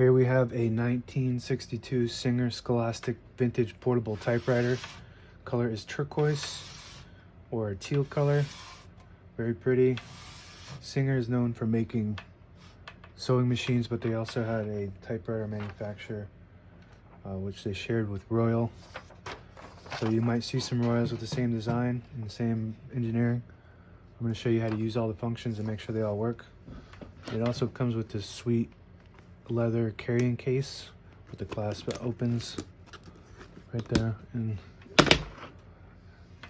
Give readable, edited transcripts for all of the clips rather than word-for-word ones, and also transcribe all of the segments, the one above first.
Here we have a 1962 Singer Scholastic vintage portable typewriter. Color is turquoise or a teal color. Very pretty. Singer is known for making sewing machines, but they also had a typewriter manufacturer which they shared with Royal. So you might see some Royals with the same design and the same engineering. I'm going to show you how to use all the functions and make sure they all work. It also comes with this sweet leather carrying case with the clasp that opens right there, and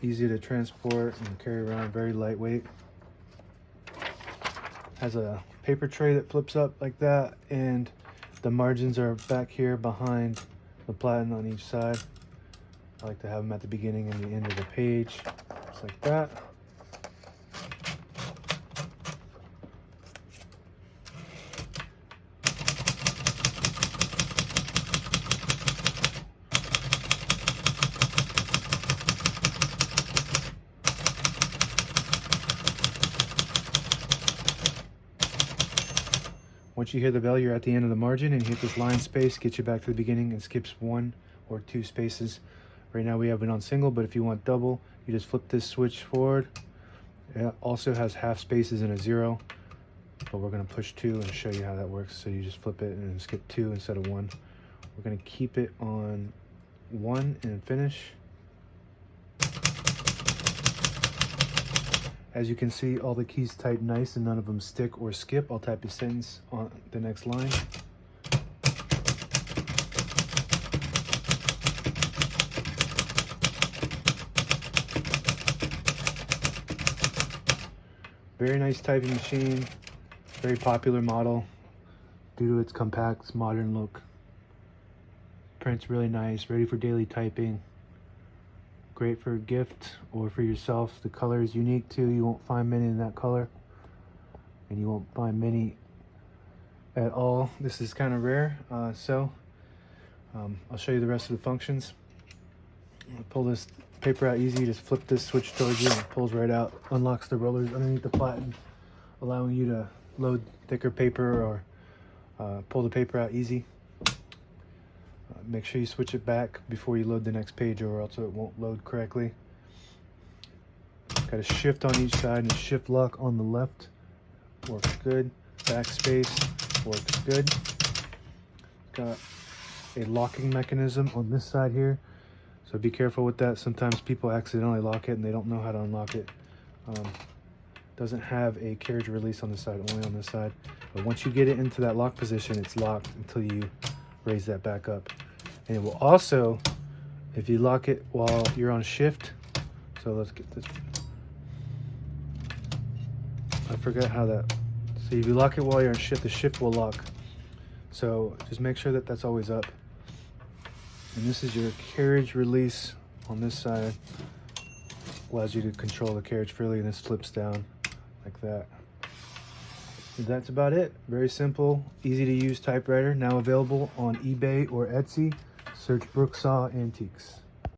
easy to transport and carry around, very lightweight. Has a paper tray that flips up like that, and the margins are back here behind the platen on each side. I like to have them at the beginning and the end of the page, just like that. Once you hear the bell, you're at the end of the margin, and you hit this line space, gets you back to the beginning, and skips 1 or 2 spaces. Right now we have it on single, but if you want double, you just flip this switch forward. It also has half spaces and a 0, but we're going to push 2 and show you how that works. So you just flip it and skip 2 instead of 1. We're going to keep it on 1 and finish. As you can see, all the keys type nice and none of them stick or skip. I'll type a sentence on the next line. Very nice typing machine, very popular model due to its compact, modern look. Print's really nice, ready for daily typing. Great for a gift or for yourself. The color is unique too. You won't find many in that color, and you won't find many at all. This is kind of rare. I'll show you the rest of the functions. I'll pull this paper out easy. Just flip this switch towards you and it pulls right out. Unlocks the rollers underneath the platen, allowing you to load thicker paper or pull the paper out easy. Make sure you switch it back before you load the next page, or else it won't load correctly. Got a shift on each side and a shift lock on the left. Works good. Backspace works good. Got a locking mechanism on this side here, so be careful with that. Sometimes people accidentally lock it and they don't know how to unlock it. Doesn't have a carriage release on this side, only on this side. But once you get it into that lock position, it's locked until you raise that back up. And it will also, if you lock it while you're on shift, so let's get this, I forgot how that, so if you lock it while you're on shift, the shift will lock. So just make sure that that's always up. And this is your carriage release on this side. Allows you to control the carriage freely, and this flips down like that. And that's about it. Very simple, easy to use typewriter, now available on eBay or Etsy. Search Brooksaw Antiques.